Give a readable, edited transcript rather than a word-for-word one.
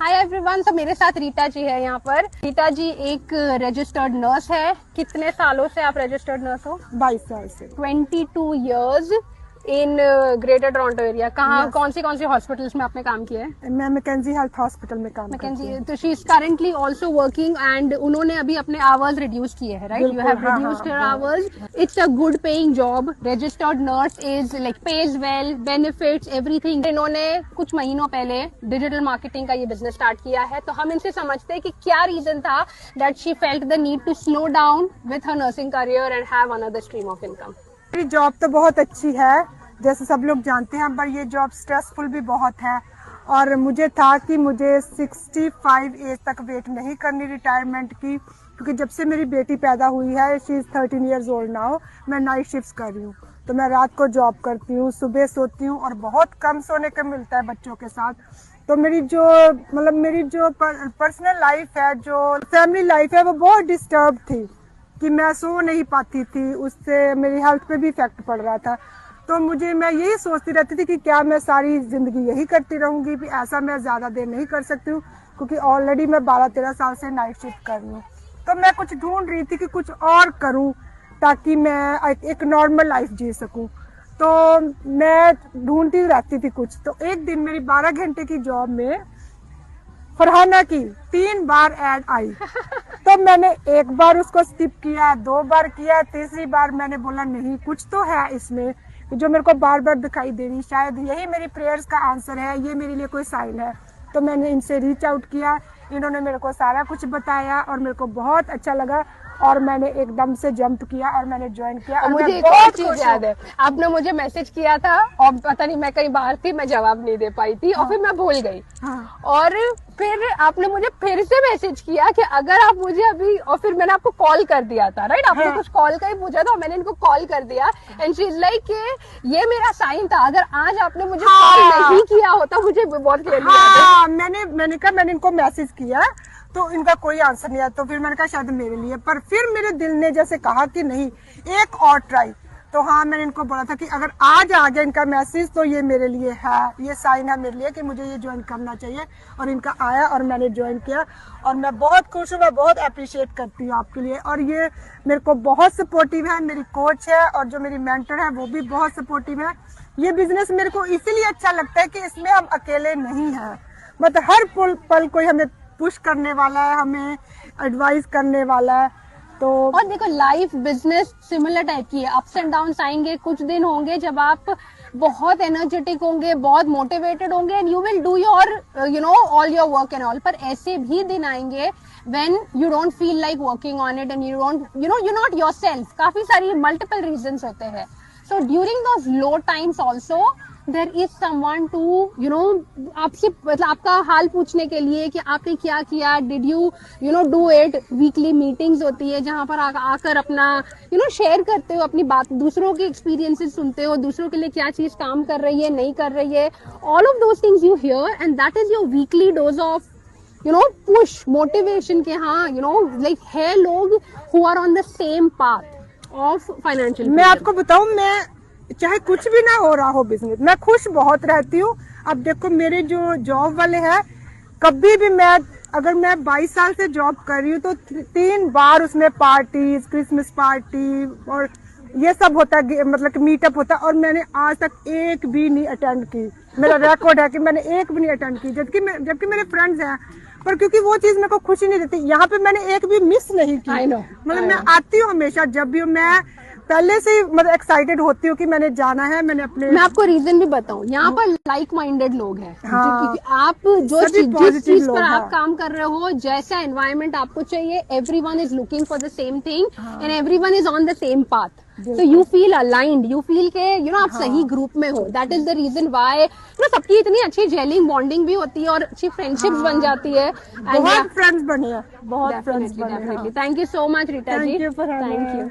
Hi everyone. तो मेरे साथ रीटा जी है यहाँ पर। रीटा जी एक रजिस्टर्ड नर्स है। कितने सालों से आप रजिस्टर्ड नर्स हो? 22 साल से। 22 years in greater Toronto area. कहाँ Yes. कौन सी हॉस्पिटल्स में आपने काम किया है? मैं मैकेंजी हेल्थ हॉस्पिटल में काम करती मैकेंजी। हूँ। तो she is currently also working and उन्होंने अभी अपने आवर्स रिड्यूस किए हैं, right? You have reduced her hours. It's a good paying job. Registered nurse is like page well, benefits, everything. इन्होंने कुछ महीनों पहले डिजिटल मार्केटिंग का ये बिजनेस स्टार्ट किया है। तो हम इनसे समझते हैं कि क्या रीजन था that she felt the need to slow down with her nursing career and have another stream of income. मेरी जॉब तो बहुत अच्छी है, जैसे सब लोग जानते हैं, पर ये जॉब स्ट्रेसफुल भी बहुत है। और मुझे था कि मुझे 65 एज तक वेट नहीं करनी रिटायरमेंट की, क्योंकि जब से मेरी बेटी पैदा हुई है, she is 13 years old now, मैं नाइट शिफ्ट कर रही हूँ। तो मैं रात को जॉब करती हूँ, सुबह सोती हूँ और बहुत कम सोने का मिलता है बच्चों के साथ। तो मेरी जो पर्सनल लाइफ है, जो फैमिली लाइफ है, वो बहुत डिस्टर्ब थी कि मैं सो नहीं पाती थी। उससे मेरी हेल्थ पे भी इफेक्ट पड़ रहा था। तो मैं यही सोचती रहती थी कि क्या मैं सारी जिंदगी यही करती रहूंगी, भी ऐसा मैं ज्यादा देर नहीं कर सकती हूँ, क्योंकि ऑलरेडी मैं 12-13 साल से नाइट शिफ्ट कर रही हूँ। तो मैं कुछ ढूंढ रही थी कि कुछ और करूँ ताकि मैं एक नॉर्मल लाइफ जी सकूँ। तो मैं ढूंढती रहती थी कुछ। तो एक दिन मेरी 12 घंटे की जॉब में फरहाना की 3 बार ऐड आई। तो मैंने एक बार उसको स्किप किया, 2 बार किया, तीसरी बार मैंने बोला नहीं, कुछ तो है इसमें जो मेरे को बार बार दिखाई दे रही, शायद यही मेरी प्रेयर्स का आंसर है, ये मेरे लिए कोई साइन है। तो मैंने इनसे रीच आउट किया, इन्होंने मेरे को सारा कुछ बताया और मेरे को बहुत अच्छा लगा और मैंने एकदम से जंप किया और मैंने ज्वाइन किया। और मुझे एक और चीज याद है, आपने मुझे मैसेज किया था और पता नहीं मैं कहीं बाहर थी, मैं जवाब नहीं दे पाई थी। और फिर मैं भूल गई। और फिर आपने मुझे फिर से मैसेज किया कि अगर आप मुझे अभी, और फिर मैंने आपको कॉल कर दिया था, राइट? आपने कुछ कॉल का ही पूछा था और मैंने इनको कॉल कर दिया एंड शी इज लाइक ये मेरा साइन था। अगर आज आपने मुझे कॉल नहीं किया होता, मुझे बहुत क्लियरली याद है। मैंने इनको मैसेज किया तो इनका कोई आंसर नहीं आया। तो फिर मैंने कहा शायद मेरे लिए, पर फिर मेरे दिल ने जैसे कहा कि नहीं, एक और ट्राई। तो हाँ, मैंने इनको बोला था कि अगर आज आ गया इनका मैसेज तो ये मेरे लिए है, ये साइन है मेरे लिए कि मुझे ये ज्वाइन करना चाहिए। और इनका आया और मैंने ज्वाइन किया और मैं बहुत खुश हूँ, मैं बहुत अप्रिशिएट करती हूँ आपके लिए। और ये मेरे को बहुत सपोर्टिव है, मेरी कोच है और जो मेरी मेंटर है वो भी बहुत सपोर्टिव है। ये बिजनेस मेरे को इसीलिए अच्छा लगता है कि इसमें हम अकेले नहीं है, मतलब हर पल कोई हमें पुश करने वाला है, हमें एडवाइस करने वाला है। तो और देखो, लाइफ बिजनेस सिमिलर टाइप की है। अप्स एंड डाउन्स आएंगे, कुछ दिन होंगे जब आप बहुत एनर्जेटिक होंगे, बहुत मोटिवेटेड होंगे and you will do your all your work and all. पर ऐसे भी दिन आएंगे when you don't feel like working on it and you're not yourself. काफी सारी multiple reasons होते हैं। So during those low times also there is someone to आपसे मतलब आपका हाल पूछने के लिए कि आपने क्या किया, did you do it। Weekly meetings होती है जहां पर आकर अपना शेयर करते हो अपनी बात, दूसरों के एक्सपीरियंसेस सुनते हो, दूसरों के लिए क्या चीज काम कर रही है, नहीं कर रही है। All of those things you hear and that is your weekly dose of push motivation के हाँ लाइक है लोग who are on the same path of financial. मैं आपको बताऊं, मैं चाहे कुछ भी ना हो रहा हो बिजनेस, मैं खुश बहुत रहती हूँ। अब देखो, मेरे जो जॉब वाले हैं, कभी भी अगर मैं 22 साल से जॉब कर रही हूँ तो 3 बार उसमें पार्टीज, क्रिसमस पार्टी और ये सब होता है, मतलब कि मीटअप होता है, और मैंने आज तक एक भी नहीं अटेंड की। मेरा रिकॉर्ड है कि मैंने एक भी नहीं अटेंड की, जबकि मेरे फ्रेंड्स हैं, पर क्योंकि वो चीज मेरे को खुशी नहीं देती। यहाँ पे मैंने एक भी मिस नहीं की। मतलब मैं आती हूँ हमेशा, जब भी मैं पहले से मतलब एक्साइटेड होती हूँ कि मैंने जाना है। मैं आपको रीजन भी बताऊँ, यहाँ पर लाइक माइंडेड लोग हैं। हाँ, आप जिस चीज पर आप काम कर रहे हो, जैसा एनवायरनमेंट आपको चाहिए, everyone is looking for the same thing and everyone is on the same path. So you feel aligned, you feel के आप सही ग्रुप में हो। That is the reason why सबकी इतनी अच्छी जेलिंग बॉन्डिंग भी होती है और अच्छी फ्रेंडशिप्स बन जाती है। बहुत फ्रेंड्स बने हैं, बहुत फ्रेंड्स बने हैं। Thank you so much, Rita ji. Thank you for having me.